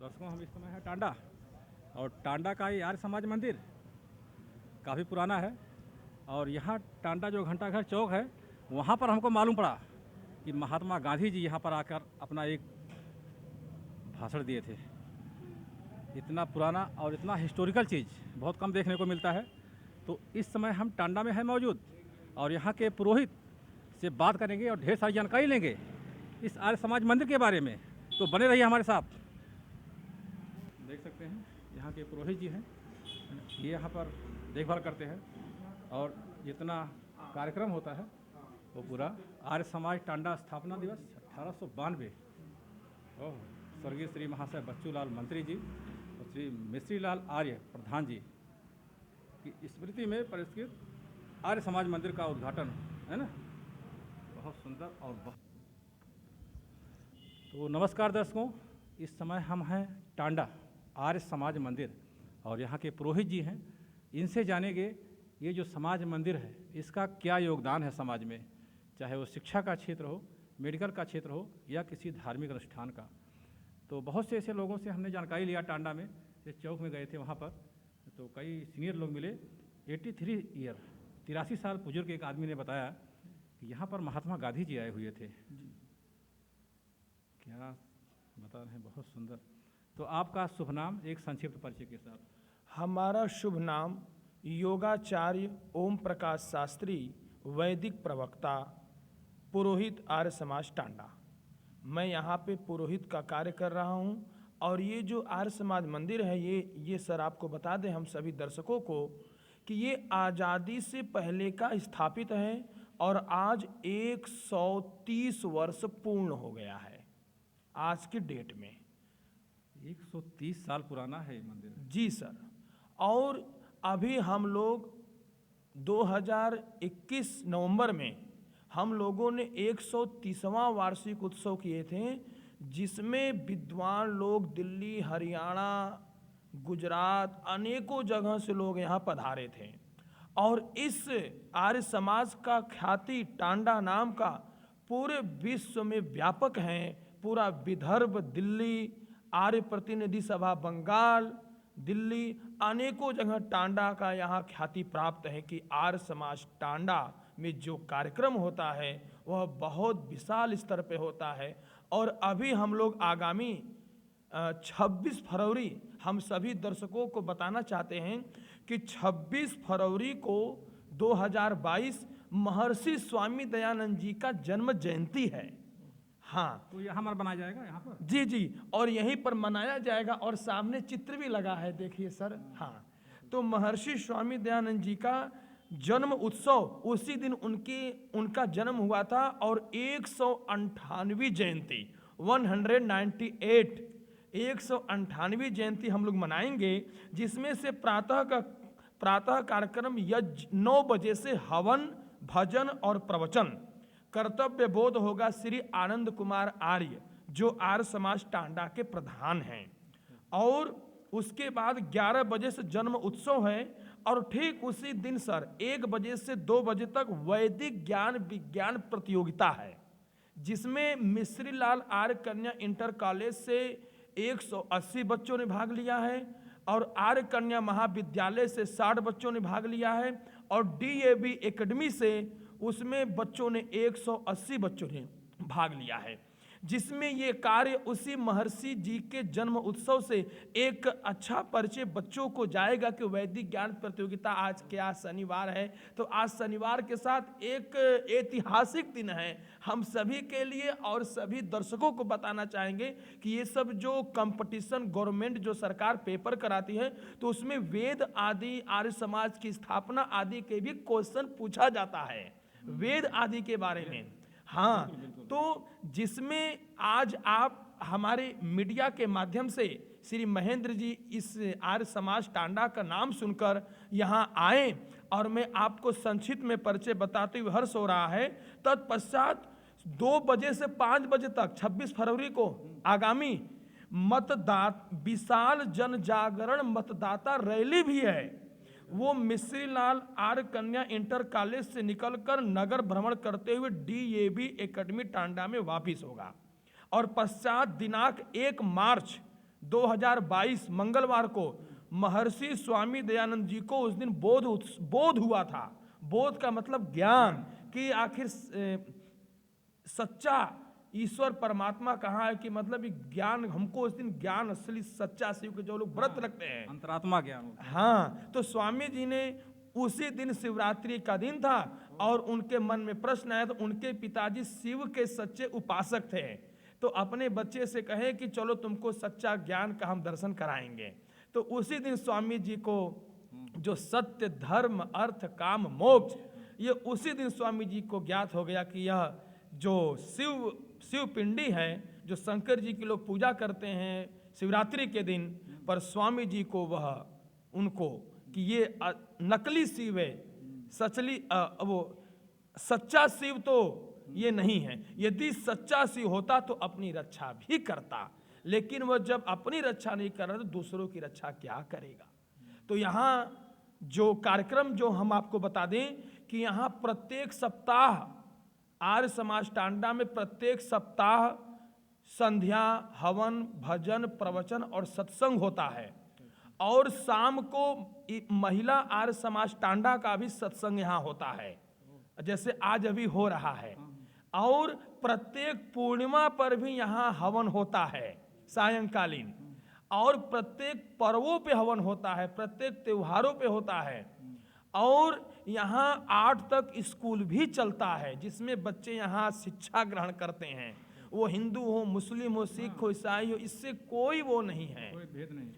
दर्शकों, हम इस समय है टांडा, और टांडा का ये आर्य समाज मंदिर काफ़ी पुराना है। और यहाँ टांडा जो घंटाघर चौक है, वहाँ पर हमको मालूम पड़ा कि महात्मा गांधी जी यहाँ पर आकर अपना एक भाषण दिए थे। इतना पुराना और इतना हिस्टोरिकल चीज़ बहुत कम देखने को मिलता है। तो इस समय हम टांडा में हैं मौजूद, और यहाँ के पुरोहित से बात करेंगे और ढेर सारी जानकारी लेंगे इस आर्य समाज मंदिर के बारे में। तो बने रहिए हमारे साथ। देख सकते हैं यहाँ के पुरोहित जी हैं, ये यहाँ पर देखभाल करते हैं, और जितना कार्यक्रम होता है वो पूरा आर्य समाज टांडा स्थापना दिवस 1892 ओह स्वर्गीय श्री महाशय बच्चूलाल मंत्री जी और श्री मिश्रीलाल आर्य प्रधान जी की स्मृति में परिष्कृत आर्य समाज मंदिर का उद्घाटन है ना। बहुत सुंदर और बहुत। तो नमस्कार दर्शकों, इस समय हम हैं टांडा आर्य समाज मंदिर, और यहाँ के पुरोहित जी हैं। इनसे जानेंगे ये जो समाज मंदिर है इसका क्या योगदान है समाज में, चाहे वो शिक्षा का क्षेत्र हो, मेडिकल का क्षेत्र हो, या किसी धार्मिक अनुष्ठान का। तो बहुत से ऐसे लोगों से हमने जानकारी लिया टांडा में, इस चौक में गए थे वहाँ पर, तो कई सीनियर लोग मिले। 83 साल बुजुर्ग एक आदमी ने बताया कि यहाँ पर महात्मा गांधी जी आए हुए थे। क्या बता रहे हैं, बहुत सुंदर। तो आपका शुभ नाम एक संक्षिप्त परिचय के साथ। हमारा शुभ नाम योगाचार्य ओम प्रकाश शास्त्री, वैदिक प्रवक्ता, पुरोहित आर्य समाज टांडा। मैं यहाँ पे पुरोहित का कार्य कर रहा हूँ। और ये जो आर्य समाज मंदिर है, ये सर आपको बता दें हम सभी दर्शकों को कि ये आज़ादी से पहले का स्थापित है, और आज 130 वर्ष पूर्ण हो गया है आज की डेट में। 130 साल पुराना है ये मंदिर। जी सर। और अभी हम लोग 2021 नवंबर में हम लोगों ने 130वां वार्षिक उत्सव किए थे, जिसमें विद्वान लोग दिल्ली, हरियाणा, गुजरात, अनेकों जगह से लोग यहाँ पधारे थे। और इस आर्य समाज का ख्याति टांडा नाम का पूरे विश्व में व्यापक है। पूरा विदर्भ, दिल्ली, आर्य प्रतिनिधि सभा बंगाल, दिल्ली, अनेकों जगह टांडा का यहाँ ख्याति प्राप्त है कि आर्य समाज टांडा में जो कार्यक्रम होता है वह बहुत विशाल स्तर पे होता है। और अभी हम लोग आगामी 26 फरवरी हम सभी दर्शकों को बताना चाहते हैं कि 26 फरवरी को 2022 महर्षि स्वामी दयानंद जी का जन्म जयंती है। हाँ, तो यहाँ पर बनाया जाएगा यहाँ पर। जी जी, और यहीं पर मनाया जाएगा। और सामने चित्र भी लगा है, देखिए सर। हाँ, तो महर्षि स्वामी दयानंद जी का जन्म उत्सव उसी दिन उनका जन्म हुआ था। और 198वीं जयंती 198वीं जयंती हम लोग मनाएंगे, जिसमें से प्रातः कार्यक्रम यज्ञ 9 बजे से हवन, भजन और प्रवचन। कर्तव्य बोध होगा श्री आनंद कुमार आर्य, जो आर्य समाज टांडा के प्रधान हैं। और उसके बाद 11 बजे से जन्म उत्सव है। और ठीक उसी दिन सर 1 बजे से 2 बजे तक वैदिक ज्ञान विज्ञान प्रतियोगिता है, जिसमें मिश्रीलाल आर्य कन्या इंटर कॉलेज से 180 बच्चों ने भाग लिया है, और आर्य कन्या महाविद्यालय से 60 बच्चों ने भाग लिया है, और DAV एकेडमी से उसमें बच्चों ने 180 बच्चों ने भाग लिया है। जिसमें ये कार्य उसी महर्षि जी के जन्म उत्सव से एक अच्छा परिचय बच्चों को जाएगा कि वैदिक ज्ञान प्रतियोगिता आज क्या शनिवार है। तो आज शनिवार के साथ एक ऐतिहासिक दिन है हम सभी के लिए। और सभी दर्शकों को बताना चाहेंगे कि ये सब जो कंपटीशन गवर्नमेंट जो सरकार पेपर कराती है, तो उसमें वेद आदि, आर्य समाज की स्थापना आदि के भी क्वेश्चन पूछा जाता है, वेद आदि के बारे में। हाँ, तो जिसमें आज आप हमारे मीडिया के माध्यम से श्री महेंद्र जी इस आर्य समाज टांडा का नाम सुनकर यहाँ आए, और मैं आपको संक्षिप्त में परिचय बताते हुए हर्ष हो रहा है। तत्पश्चात 2 बजे से 5 बजे तक 26 फरवरी को आगामी विशाल जन जागरण मतदाता रैली भी है। वो मिश्रीलाल आर्य कन्या इंटर कॉलेज से निकलकर नगर भ्रमण करते हुए DAV एकेडमी टांडा में वापिस होगा। और पश्चात दिनांक 1 मार्च 2022 मंगलवार को महर्षि स्वामी दयानंद जी को उस दिन बोध हुआ था। बोध का मतलब ज्ञान, कि आखिर सच्चा ईश्वर परमात्मा कहाँ है, कि मतलब ज्ञान हमको उस दिन ज्ञान असली सच्चा शिव के जो लोग व्रत रखते हैं, अंतरात्मा ज्ञान। हाँ, तो स्वामी जी ने उसी दिन शिवरात्रि का दिन था और उनके मन में प्रश्न आया, तो उनके पिताजी शिव के सच्चे उपासक थे, तो अपने बच्चे से कहे कि चलो तुमको सच्चा ज्ञान का हम दर्शन कराएंगे। तो उसी दिन स्वामी जी को जो सत्य धर्म अर्थ काम मोक्ष, ये उसी दिन स्वामी जी को ज्ञात हो गया कि यह जो शिव पिंडी है, जो शंकर जी की लोग पूजा करते हैं शिवरात्रि के दिन, पर स्वामी जी को वह उनको कि ये नकली शिव है, वो सच्चा शिव तो ये नहीं है। यदि सच्चा शिव होता तो अपनी रक्षा भी करता, लेकिन वह जब अपनी रक्षा नहीं कर रहा तो दूसरों की रक्षा क्या करेगा। तो यहाँ जो कार्यक्रम जो हम आपको बता दें कि यहाँ प्रत्येक सप्ताह आर्य समाज टांडा में प्रत्येक सप्ताह संध्या, हवन, भजन, प्रवचन और सत्संग होता है, और शाम को महिला आर्य समाज टांडा का भी सत्संग यहाँ होता है, जैसे आज अभी हो रहा है। और प्रत्येक पूर्णिमा पर भी यहाँ हवन होता है सायंकालीन, और प्रत्येक पर्वों पे हवन होता है, प्रत्येक त्योहारों पे होता है। और यहाँ 8 तक स्कूल भी चलता है, जिसमें बच्चे यहाँ शिक्षा ग्रहण करते हैं, वो हिंदू हो, मुस्लिम हो, सिख हो, ईसाई हो, इससे कोई वो नहीं है,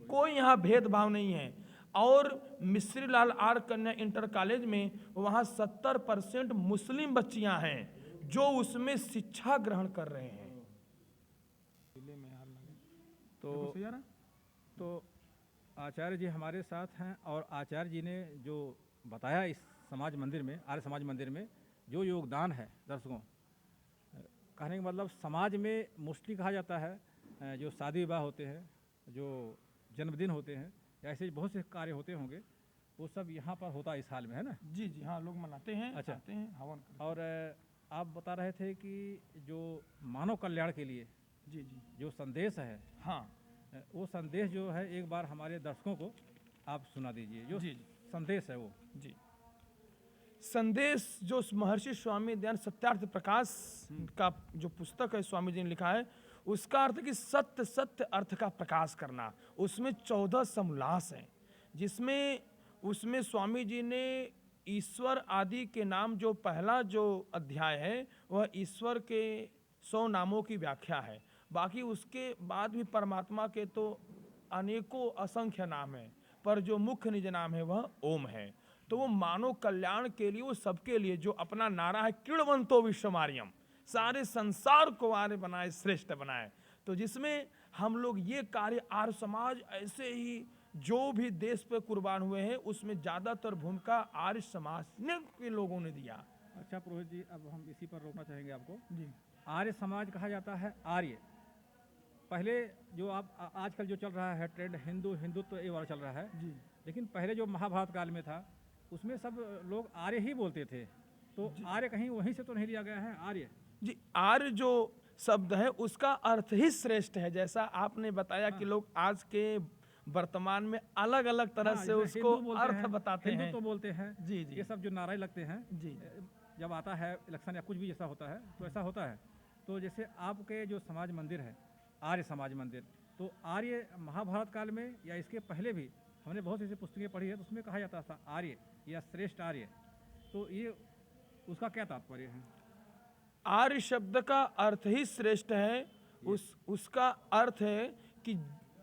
कोई यहाँ भेदभाव नहीं है। और मिश्री लाल आर कन्या इंटर कॉलेज में वहाँ 70% मुस्लिम बच्चियाँ हैं जो उसमें शिक्षा ग्रहण कर रहे हैं। तो आचार्य जी हमारे साथ हैं, और आचार्य जी ने जो बताया इस समाज मंदिर में, आर्य समाज मंदिर में जो योगदान है दर्शकों, कहने का मतलब समाज में मोस्टली कहा जाता है जो शादी विवाह होते हैं, जो जन्मदिन होते हैं, ऐसे बहुत से कार्य होते होंगे, वो सब यहाँ पर होता है इस हाल में, है ना? जी जी हाँ, लोग मनाते हैं, अच्छा, आते हैं, हवन करते हैं। और आप बता रहे थे कि जो मानव कल्याण के लिए जी जी जो संदेश है, हाँ, वो संदेश जो है एक बार हमारे दर्शकों को आप सुना दीजिए, जो जी संदेश है वो। जी संदेश जो महर्षि स्वामी दयानंद सत्यार्थ प्रकाश का जो पुस्तक है स्वामी जी ने लिखा है, उसका अर्थ कि सत्य सत्य अर्थ का प्रकाश करना। उसमें 14 समोल्लास हैं, जिसमें उसमें स्वामी जी ने ईश्वर आदि के नाम, जो पहला जो अध्याय है वह ईश्वर के 100 नामों की व्याख्या है। बाकी उसके बाद भी परमात्मा के तो अनेकों असंख्य नाम हैं, पर जो मुख्य निज नाम है वह ओम है। तो वो मानव कल्याण के लिए, वो सबके लिए, जो अपना नारा है क्रीडवंतो विश्वमार्यम, सारे संसार को आर्य बनाए, श्रेष्ठ बनाए। तो जिसमें हम लोग ये कार्य आर्य समाज, ऐसे ही जो भी देश पे कुर्बान हुए हैं उसमें ज़्यादातर भूमिका आर्य समाज ने के लोगों ने दिया। अच्छा पुरोहित जी, अब हम इसी पर रोकना चाहेंगे आपको। जी, आर्य समाज कहा जाता है आर्य। पहले जो आप आजकल जो चल रहा है ट्रेंड, हिंदुत्व ये वाला चल रहा है जी, लेकिन पहले जो महाभारत काल में था उसमें सब लोग आर्य ही बोलते थे, तो आर्य कहीं वहीं से तो नहीं लिया गया है आर्य? जी, आर्य जो शब्द है उसका अर्थ ही श्रेष्ठ है। जैसा आपने बताया कि लोग आज के वर्तमान में अलग अलग तरह से उसको अर्थ बताते हैं, हिंदू तो बोलते हैं, जी जी, ये सब जो नारे लगते हैं जी, जब आता है इलेक्शन या कुछ भी जैसा होता है तो ऐसा होता है। तो जैसे आपके जो समाज मंदिर है आर्य समाज मंदिर, तो आर्य महाभारत काल में या इसके पहले भी हमने बहुत ऐसी पुस्तकें पढ़ी है, तो उसमें कहा जाता था आर्य या श्रेष्ठ आर्य, तो ये उसका क्या तात्पर्य है? आर्य शब्द का अर्थ ही श्रेष्ठ है। उसका अर्थ है कि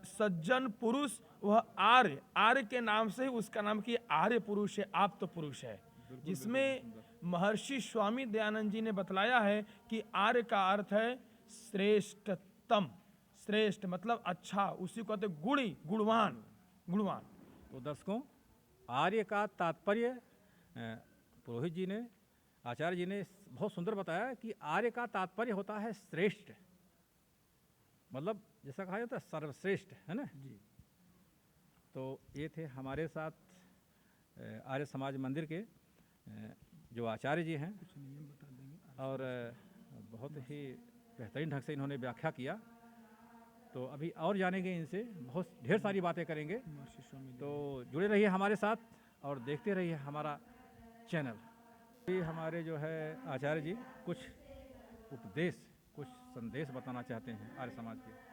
सज्जन पुरुष, वह आर्य, आर्य के नाम से ही उसका नाम कि आर्य पुरुष है, आप तो पुरुष है। जिसमें महर्षि स्वामी दयानंद जी ने बतलाया है कि आर्य का अर्थ है श्रेष्ठतम, श्रेष्ठ मतलब अच्छा, उसी को कहते गुणी, गुणवान, गुणवान। तो दर्शकों, आर्य का तात्पर्य पुरोहित जी ने, आचार्य जी ने बहुत सुंदर बताया कि आर्य का तात्पर्य होता है श्रेष्ठ, मतलब जैसा कहा जाता है सर्वश्रेष्ठ, है ना जी। तो ये थे हमारे साथ आर्य समाज मंदिर के जो आचार्य जी हैं, कुछ नियम बता देंगे और बहुत ही बेहतरीन ढंग से इन्होंने व्याख्या किया तो अभी और जानेंगे इनसे, बहुत ढेर सारी बातें करेंगे। तो जुड़े रहिए हमारे साथ और देखते रहिए हमारा चैनल। अभी हमारे जो है आचार्य जी कुछ उपदेश, कुछ संदेश बताना चाहते हैं आर्य समाज के।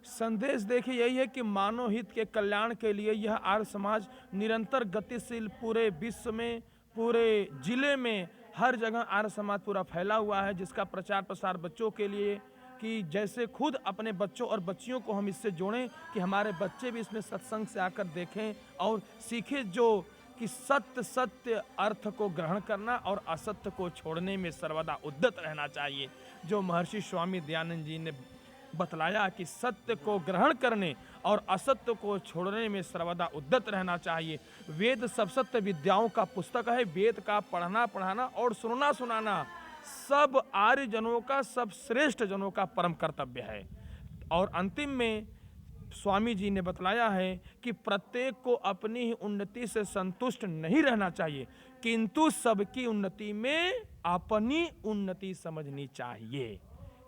संदेश देखिए यही है कि मानव हित के कल्याण के लिए यह आर्य समाज निरंतर गतिशील, पूरे विश्व में, पूरे जिले में, हर जगह आर्य समाज पूरा फैला हुआ है, जिसका प्रचार प्रसार बच्चों के लिए, कि जैसे खुद अपने बच्चों और बच्चियों को हम इससे जोड़ें कि हमारे बच्चे भी इसमें सत्संग से आकर देखें और सीखें, जो कि सत्य अर्थ को ग्रहण करना और असत्य को छोड़ने में सर्वदा उद्यत रहना चाहिए। जो महर्षि स्वामी दयानंद जी ने बतलाया कि सत्य को ग्रहण करने और असत्य को छोड़ने में सर्वदा उद्यत रहना चाहिए। वेद सब सत्य विद्याओं का पुस्तक है। वेद का पढ़ना, पढ़ाना और सुनना, सुनाना सब आर्य जनों का, सब श्रेष्ठ जनों का परम कर्तव्य है। और अंतिम में स्वामी जी ने बतलाया है कि प्रत्येक को अपनी ही उन्नति से संतुष्ट नहीं रहना चाहिए, किंतु सबकी उन्नति में अपनी उन्नति समझनी चाहिए।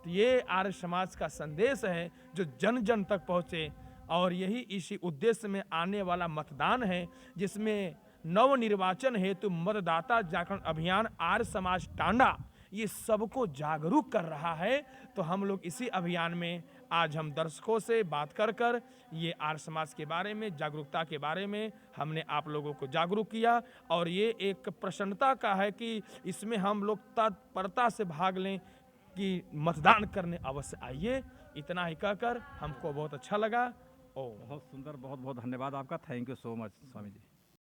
तो ये आर्य समाज का संदेश है जो जन जन तक पहुँचे, और यही इसी उद्देश्य में आने वाला मतदान है, जिसमें नव निर्वाचन हेतु मतदाता जागरण अभियान आर्य समाज टांडा ये सबको जागरूक कर रहा है। तो हम लोग इसी अभियान में आज हम दर्शकों से बात कर ये आर्य समाज के बारे में, जागरूकता के बारे में हमने आप लोगों को जागरूक किया। और ये एक प्रसन्नता का है कि इसमें हम लोग तत्परता से भाग लें कि मतदान करने अवश्य आइए। इतना ही कहकर हमको बहुत अच्छा लगा। बहुत सुंदर, बहुत बहुत धन्यवाद आपका। Thank you so much Swami ji.